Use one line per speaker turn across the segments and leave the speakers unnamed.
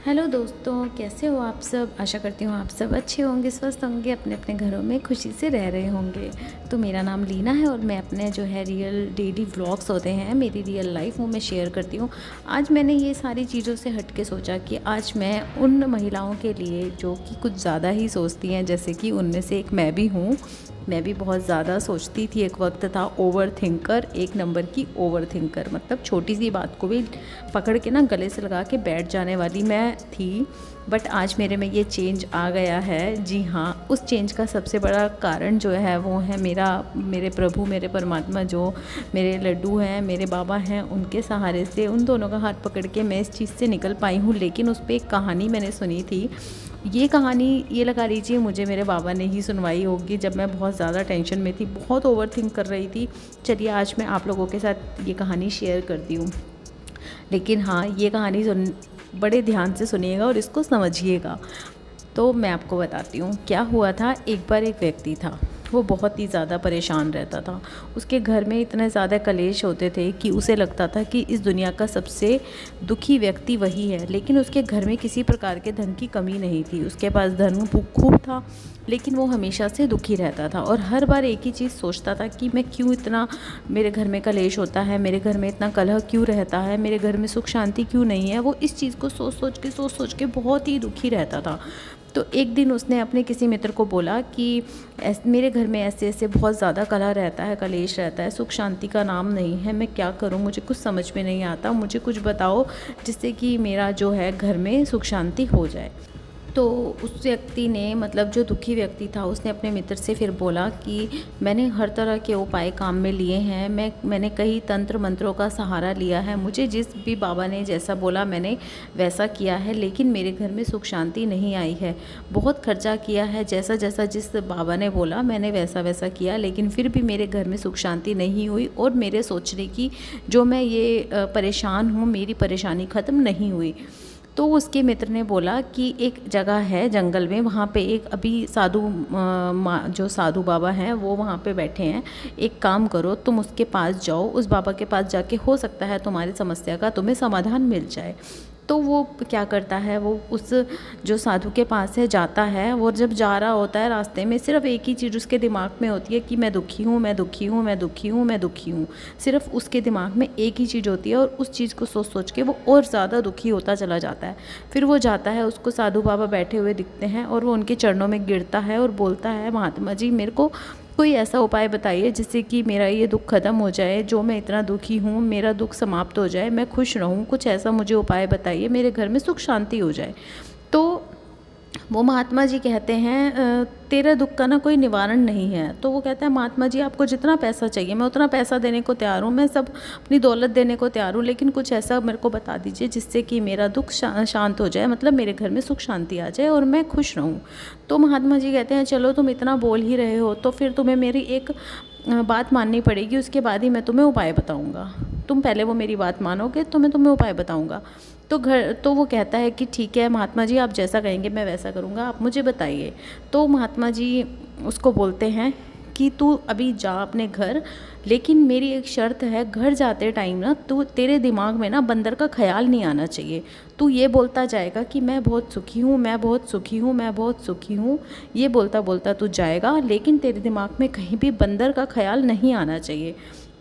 Hello दोस्तों, कैसे हो आप सब। आशा करती हूँ आप सब अच्छे होंगे, स्वस्थ होंगे, अपने अपने घरों में खुशी से रह रहे होंगे। तो मेरा नाम लीना है और मैं अपने जो है रियल डेली व्लॉग्स होते हैं, मेरी रियल लाइफ वो मैं शेयर करती हूँ। आज मैंने ये सारी चीज़ों से हट के सोचा कि आज मैं उन महिलाओं के लिए जो कि कुछ ज़्यादा ही सोचती हैं, जैसे कि उनमें से एक मैं भी हूँ। मैं भी बहुत ज़्यादा सोचती थी, एक वक्त था ओवर थिंकर, एक नंबर की ओवर थिंकर। मतलब छोटी सी बात को भी पकड़ के ना गले से लगा के बैठ जाने वाली मैं थी। बट आज मेरे में ये चेंज आ गया है। जी हाँ, उस चेंज का सबसे बड़ा कारण जो है वो है मेरे प्रभु, मेरे परमात्मा, जो मेरे लड्डू हैं, मेरे बाबा हैं, उनके सहारे से, उन दोनों का हाथ पकड़ के मैं इस चीज़ से निकल पाई हूँ। लेकिन उस पर एक कहानी मैंने सुनी थी। ये कहानी ये लगा लीजिए मुझे मेरे बाबा ने ही सुनवाई होगी, जब मैं बहुत ज़्यादा टेंशन में थी, बहुत ओवर थिंक कर रही थी। चलिए आज मैं आप लोगों के साथ ये कहानी शेयर करती हूँ। लेकिन हाँ, ये कहानी बड़े ध्यान से सुनिएगा और इसको समझिएगा। तो मैं आपको बताती हूँ क्या हुआ था। एक बार एक व्यक्ति था, वो बहुत ही ज़्यादा परेशान रहता था। उसके घर में इतने ज़्यादा कलेश होते थे कि उसे लगता था कि इस दुनिया का सबसे दुखी व्यक्ति वही है। लेकिन उसके घर में किसी प्रकार के धन की कमी नहीं थी, उसके पास धन खूब था, लेकिन वो हमेशा से दुखी रहता था और हर बार एक ही चीज़ सोचता था कि मैं क्यों इतना, मेरे घर में कलेश होता है, मेरे घर में इतना कलह क्यों रहता है, मेरे घर में सुख शांति क्यों नहीं है। वो इस चीज़ को सोच सोच के बहुत ही दुखी रहता था। तो एक दिन उसने अपने किसी मित्र को बोला कि मेरे घर में ऐसे ऐसे बहुत ज़्यादा कलह रहता है, कलेश रहता है, सुख शांति का नाम नहीं है, मैं क्या करूं, मुझे कुछ समझ में नहीं आता, मुझे कुछ बताओ जिससे कि मेरा जो है घर में सुख शांति हो जाए। तो उस व्यक्ति ने, मतलब जो दुखी व्यक्ति था, उसने अपने मित्र से फिर बोला कि मैंने हर तरह के उपाय काम में लिए हैं, मैंने कई तंत्र मंत्रों का सहारा लिया है, मुझे जिस भी बाबा ने जैसा बोला मैंने वैसा किया है, लेकिन मेरे घर में सुख शांति नहीं आई है। बहुत खर्चा किया है, जैसा जैसा जिस बाबा ने बोला मैंने वैसा वैसा किया, लेकिन फिर भी मेरे घर में सुख शांति नहीं हुई और मेरे सोचने की जो मैं ये परेशान हूँ, मेरी परेशानी ख़त्म नहीं हुई। तो उसके मित्र ने बोला कि एक जगह है जंगल में, वहाँ पे एक अभी साधु जो साधु बाबा हैं वो वहाँ पे बैठे हैं। एक काम करो, तुम उसके पास जाओ, उस बाबा के पास जाके हो सकता है तुम्हारी समस्या का तुम्हें समाधान मिल जाए। तो वो क्या करता है, वो उस जो साधु के पास है जाता है। वो जब जा रहा होता है, रास्ते में सिर्फ एक ही चीज़ उसके दिमाग में होती है कि मैं दुखी हूँ, मैं दुखी हूँ, मैं दुखी हूँ, मैं दुखी हूँ। सिर्फ उसके दिमाग में एक ही चीज़ होती है और उस चीज़ को सोच सोच के वो और ज़्यादा दुखी होता चला जाता है। फिर वो जाता है, उसको साधु बाबा बैठे हुए दिखते हैं और वो उनके चरणों में गिरता है और बोलता है, महात्मा जी मेरे को कोई ऐसा उपाय बताइए जिससे कि मेरा ये दुख ख़त्म हो जाए, जो मैं इतना दुखी हूँ मेरा दुख समाप्त हो जाए, मैं खुश रहूँ, कुछ ऐसा मुझे उपाय बताइए, मेरे घर में सुख शांति हो जाए। तो वो महात्मा जी कहते हैं तेरे दुख का ना कोई निवारण नहीं है। तो वो कहता है, महात्मा जी आपको जितना पैसा चाहिए मैं उतना पैसा देने को तैयार हूँ, मैं सब अपनी दौलत देने को तैयार हूँ, लेकिन कुछ ऐसा मेरे को बता दीजिए जिससे कि मेरा दुख शांत हो जाए, मतलब मेरे घर में सुख शांति आ जाए और मैं खुश रहूँ। तो महात्मा जी कहते हैं, चलो तुम इतना बोल ही रहे हो तो फिर तुम्हें मेरी एक बात माननी पड़ेगी, उसके बाद ही मैं तुम्हें उपाय बताऊँगा। तुम पहले वो मेरी बात मानोगे तो मैं तुम्हें उपाय बताऊँगा। तो वो कहता है कि ठीक है महात्मा जी, आप जैसा कहेंगे मैं वैसा करूँगा, आप मुझे बताइए। तो महात्मा जी उसको बोलते हैं कि तू अभी जा अपने घर, लेकिन मेरी एक शर्त है, घर जाते टाइम ना तू, तेरे दिमाग में ना बंदर का ख्याल नहीं आना चाहिए। तू ये बोलता जाएगा कि मैं बहुत सुखी हूँ, मैं बहुत सुखी हूँ, मैं बहुत सुखी हूँ, ये बोलता बोलता तू जाएगा, लेकिन तेरे दिमाग में कहीं भी बंदर का ख्याल नहीं आना चाहिए।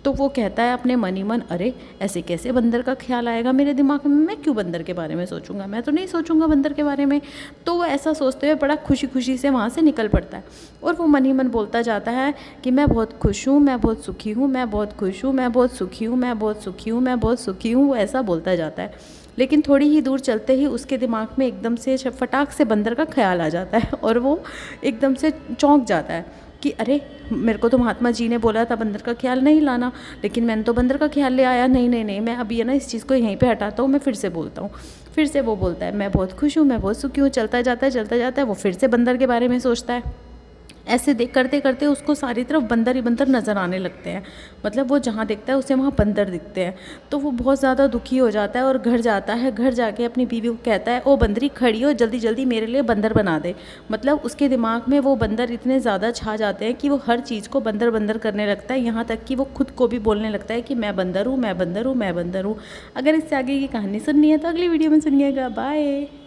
तो वो कहता है अपने मन ही मन, अरे ऐसे कैसे बंदर का ख्याल आएगा मेरे दिमाग में, मैं क्यों बंदर के बारे में सोचूंगा, मैं तो नहीं सोचूंगा बंदर के बारे में। तो वो ऐसा सोचते हुए बड़ा खुशी खुशी से वहाँ से निकल पड़ता है और वो मन ही मन बोलता जाता है कि मैं बहुत खुश हूँ, मैं बहुत सुखी हूँ, मैं बहुत खुश हूँ, मैं बहुत सुखी हूँ, मैं बहुत सुखी हूँ, मैं बहुत सुखी हूँ। वो ऐसा बोलता जाता है, लेकिन थोड़ी ही दूर चलते ही उसके दिमाग में एकदम से फटाक से बंदर का ख्याल आ जाता है और वो एकदम से चौंक जाता है कि अरे मेरे को तो महात्मा जी ने बोला था बंदर का ख्याल नहीं लाना, लेकिन मैंने तो बंदर का ख्याल ले आया। नहीं नहीं नहीं, मैं अभी है ना इस चीज़ को यहीं पे हटाता हूँ, मैं फिर से बोलता हूँ। फिर से वो बोलता है, मैं बहुत खुश हूँ, मैं बहुत सुखी हूँ, चलता जाता है चलता जाता है, वो फिर से बंदर के बारे में सोचता है। ऐसे देख करते करते उसको सारी तरफ बंदर ही बंदर नज़र आने लगते हैं, मतलब वो जहाँ देखता है उसे वहाँ बंदर दिखते हैं। तो वो बहुत ज़्यादा दुखी हो जाता है और घर जाता है, घर जाके अपनी बीवी को कहता है, ओ बंदरी खड़ी हो, जल्दी जल्दी मेरे लिए बंदर बना दे। मतलब उसके दिमाग में वो बंदर इतने ज़्यादा छा जाते हैं कि वो हर चीज़ को बंदर बंदर करने लगता है, यहाँ तक कि वो खुद को भी बोलने लगता है कि मैं बंदर हूँ, मैं बंदर हूँ, मैं बंदर हूँ। अगर इससे आगे की कहानी सुननी है तो अगली वीडियो में सुनिएगा। बाय।